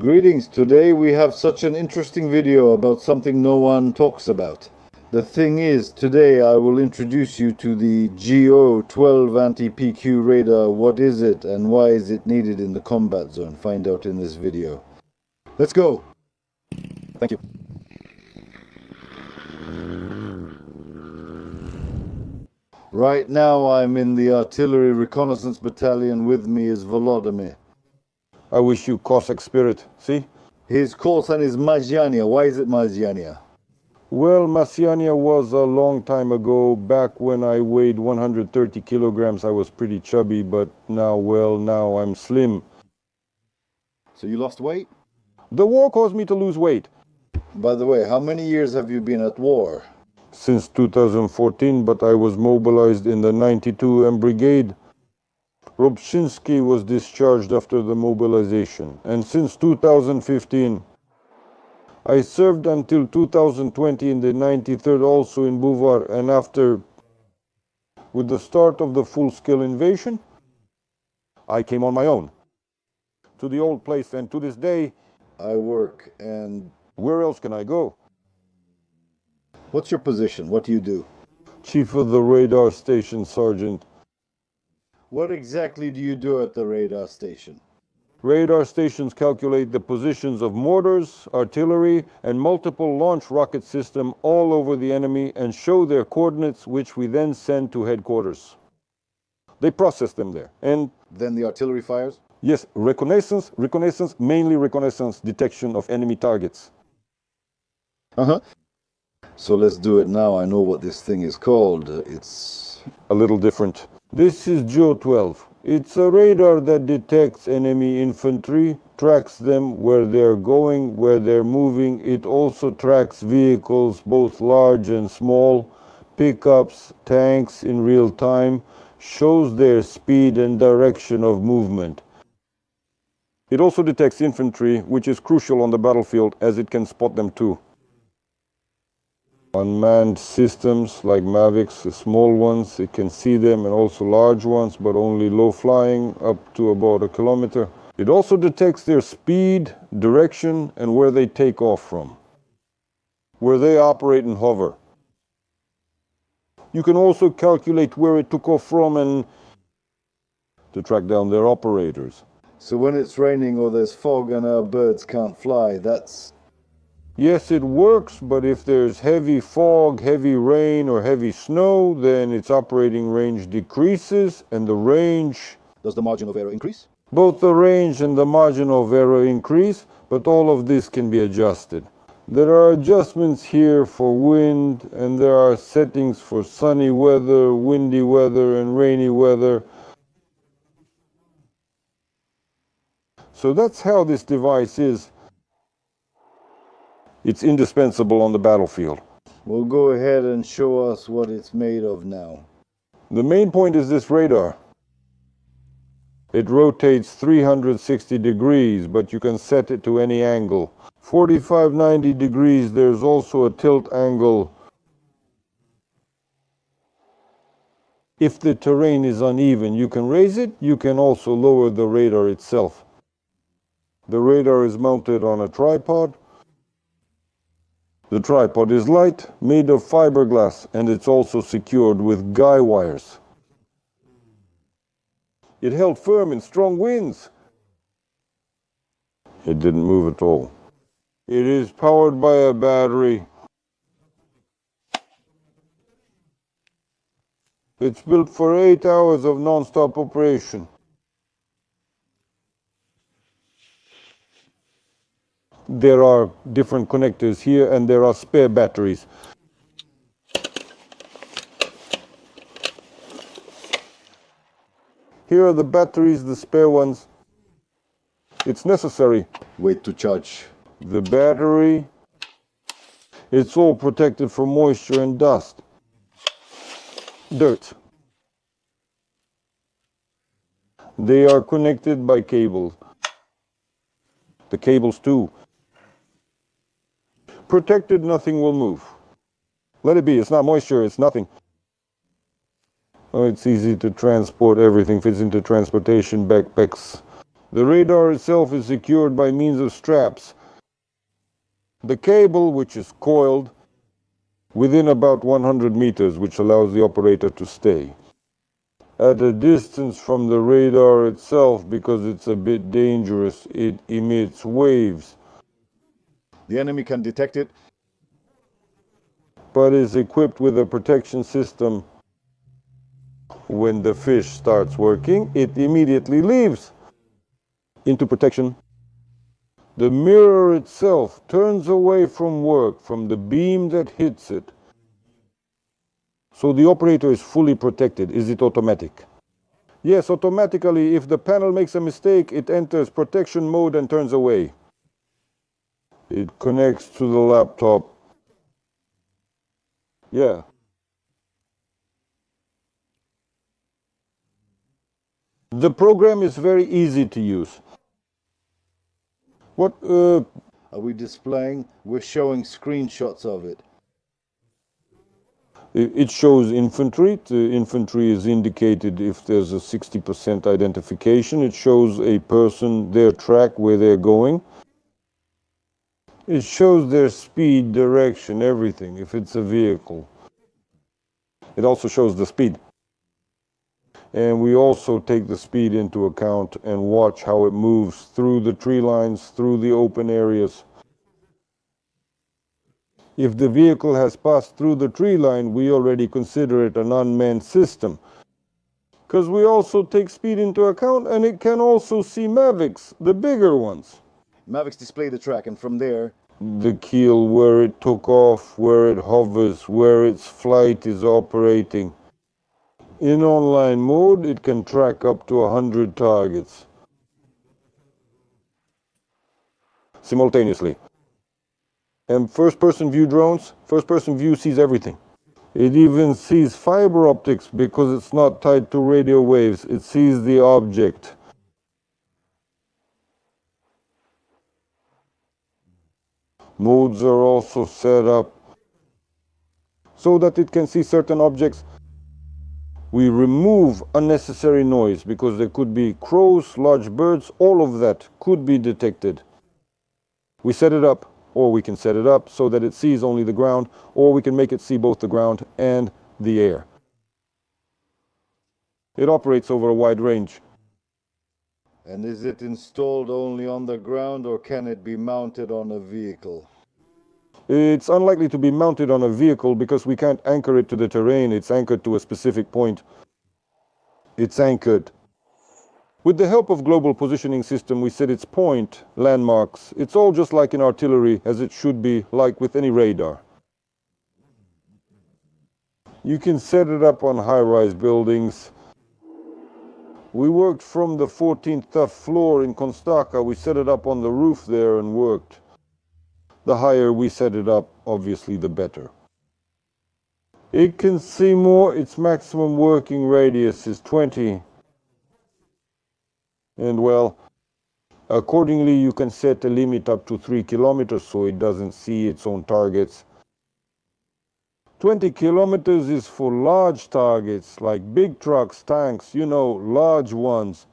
Greetings, today we have such an interesting video about something no one talks about. The thing is, today I will introduce you to the GO-12 anti-PQ radar. What is it and why is it needed in the combat zone? Find out in this video. Let's go! Thank you. Right now I'm in the artillery reconnaissance battalion. With me is Volodymyr. I wish you Cossack spirit, see? His call sign is Mazhyania. Why is it Mazhyania? Well, Mazhyania was a long time ago. Back when I weighed 130 kilograms, I was pretty chubby, but now I'm slim. So you lost weight? The war caused me to lose weight. By the way, how many years have you been at war? Since 2014, but I was mobilized in the 92 Brigade. Robshinsky was discharged after the mobilization, and since 2015, I served until 2020 in the 93rd, also in Buvar, and after, with the start of the full-scale invasion, I came on my own to the old place, and to this day, I work, and where else can I go? What's your position? What do you do? Chief of the radar station, Sergeant. What exactly do you do at the radar station? Radar stations calculate the positions of mortars, artillery, and multiple launch rocket systems all over the enemy and show their coordinates, which we then send to headquarters. They process them there. And then the artillery fires? Yes, reconnaissance, mainly reconnaissance detection of enemy targets. So let's do it now. I know what this thing is called. It's a little different. This is GO-12. It's a radar that detects enemy infantry, tracks them where they're going, where they're moving. It also tracks vehicles, both large and small, pickups, tanks in real time, shows their speed and direction of movement. It also detects infantry, which is crucial on the battlefield as it can spot them too. Unmanned systems like Mavics, the small ones, it can see them, and also large ones, but only low flying, up to about 1 kilometer. It also detects their speed, direction, and where they take off from, where they operate and hover. You can also calculate where it took off from and to track down their operators. So when it's raining or there's fog and our birds can't fly, that's... Yes, it works, but if there's heavy fog, heavy rain, or heavy snow, then its operating range decreases, and the range... Does the margin of error increase? Both the range and the margin of error increase, but all of this can be adjusted. There are adjustments here for wind, and there are settings for sunny weather, windy weather, and rainy weather. So that's how this device is. It's indispensable on the battlefield. Well, go ahead and show us what it's made of now. The main point is this radar. It rotates 360 degrees, but you can set it to any angle. 45-90 degrees, there's also a tilt angle. If the terrain is uneven, you can raise it. You can also lower the radar itself. The radar is mounted on a tripod. The tripod is light, made of fiberglass, and it's also secured with guy wires. It held firm in strong winds. It didn't move at all. It is powered by a battery. It's built for 8 hours of non-stop operation. There are different connectors here, and there are spare batteries. Here are the batteries, the spare ones. It's necessary. Wait to charge. The battery, it's all protected from moisture and dust. Dirt. They are connected by cables. The cables too. Protected, nothing will move. Let it be, it's not moisture, it's nothing. Oh, it's easy to transport, everything fits into transportation backpacks. The radar itself is secured by means of straps. The cable, which is coiled within about 100 meters, which allows the operator to stay at a distance from the radar itself, because it's a bit dangerous. It emits waves. The enemy can detect it, but is equipped with a protection system. When the fish starts working, it immediately leaves into protection. The mirror itself turns away from work, from the beam that hits it. So the operator is fully protected. Is it automatic? Yes, automatically. If the panel makes a mistake, it enters protection mode and turns away. It connects to the laptop. Yeah. The program is very easy to use. What are we displaying? We're showing screenshots of it. It shows infantry. The infantry is indicated if there's a 60% identification. It shows a person, their track, where they're going. It shows their speed, direction, everything, if it's a vehicle. It also shows the speed. And we also take the speed into account and watch how it moves through the tree lines, through the open areas. If the vehicle has passed through the tree line, we already consider it an unmanned system. Because we also take speed into account, and it can also see Mavics, the bigger ones. Mavics display the track, and from there, the keel, where it took off, where it hovers, where its flight is operating. In online mode, it can track up to 100 targets simultaneously. And first-person view drones, first-person view sees everything. It even sees fiber optics because it's not tied to radio waves. It sees the object. Modes are also set up so that it can see certain objects. We remove unnecessary noise because there could be crows, large birds, all of that could be detected. We set it up, or we can set it up so that it sees only the ground, or we can make it see both the ground and the air. It operates over a wide range. And is it installed only on the ground, or can it be mounted on a vehicle? It's unlikely to be mounted on a vehicle because we can't anchor it to the terrain. It's anchored to a specific point. It's anchored. With the help of global positioning system, we set its point, landmarks. It's all just like in artillery, as it should be, like with any radar. You can set it up on high-rise buildings. We worked from the 14th floor in Konstaka. We set it up on the roof there and worked. The higher we set it up, obviously, the better. It can see more. Its maximum working radius is 20. And well, accordingly, you can set a limit up to 3 kilometers so it doesn't see its own targets. 20 kilometers is for large targets, like big trucks, tanks, you know, large ones.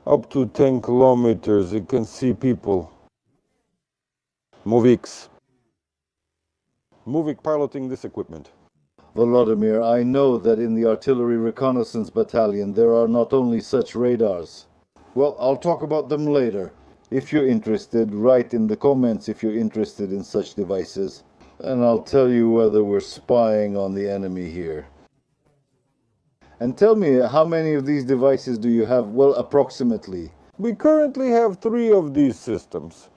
Up to 10 kilometers, it can see people. Moviks. Movik piloting this equipment. Volodymyr, I know that in the Artillery Reconnaissance Battalion there are not only such radars. Well, I'll talk about them later. If you're interested, write in the comments if you're interested in such devices. And I'll tell you whether we're spying on the enemy here. And tell me, how many of these devices do you have? Well, approximately. We currently have 3 of these systems.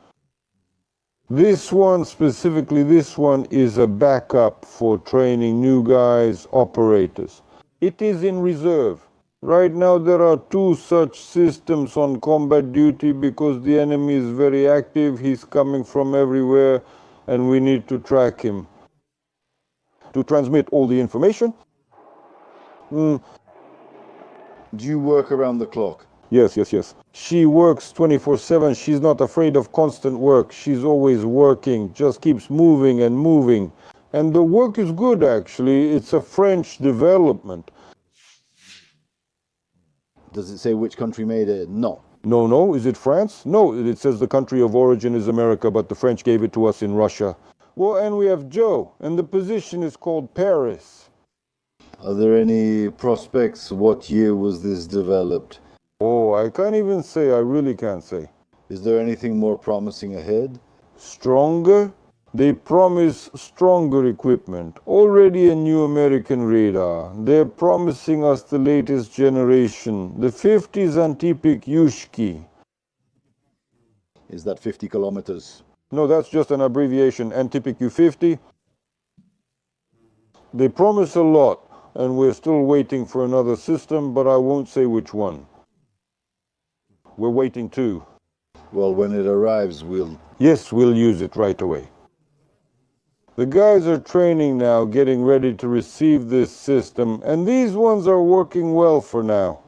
This one, specifically this one, is a backup for training new guys, operators. It is in reserve. Right now there are 2 such systems on combat duty because the enemy is very active, he's coming from everywhere, and we need to track him. To transmit all the information. Do you work around the clock? Yes. She works 24/7. She's not afraid of constant work. She's always working, just keeps moving and moving. And the work is good, actually. It's a French development. Does it say which country made it? No. No, is it France? No, it says the country of origin is America, but the French gave it to us in Russia. Well, and we have Joe, and the position is called Paris. Are there any prospects? What year was this developed? Oh, I can't even say, I really can't say. Is there anything more promising ahead? Stronger? They promise stronger equipment. Already a new American radar. They're promising us the latest generation, the 50s anti-PQ. Is that 50 kilometers? No, that's just an abbreviation, anti-PQ 50. They promise a lot, and we're still waiting for another system, but I won't say which one. We're waiting too. Well, when it arrives, Yes, we'll use it right away. The guys are training now, getting ready to receive this system, and these ones are working well for now.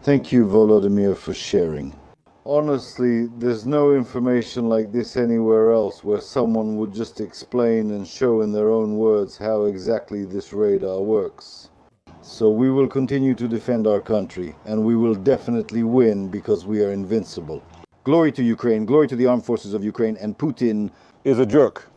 Thank you, Volodymyr, for sharing. Honestly, there's no information like this anywhere else where someone would just explain and show in their own words how exactly this radar works. So we will continue to defend our country, and we will definitely win because we are invincible. Glory to Ukraine, glory to the armed forces of Ukraine, and Putin Is a jerk.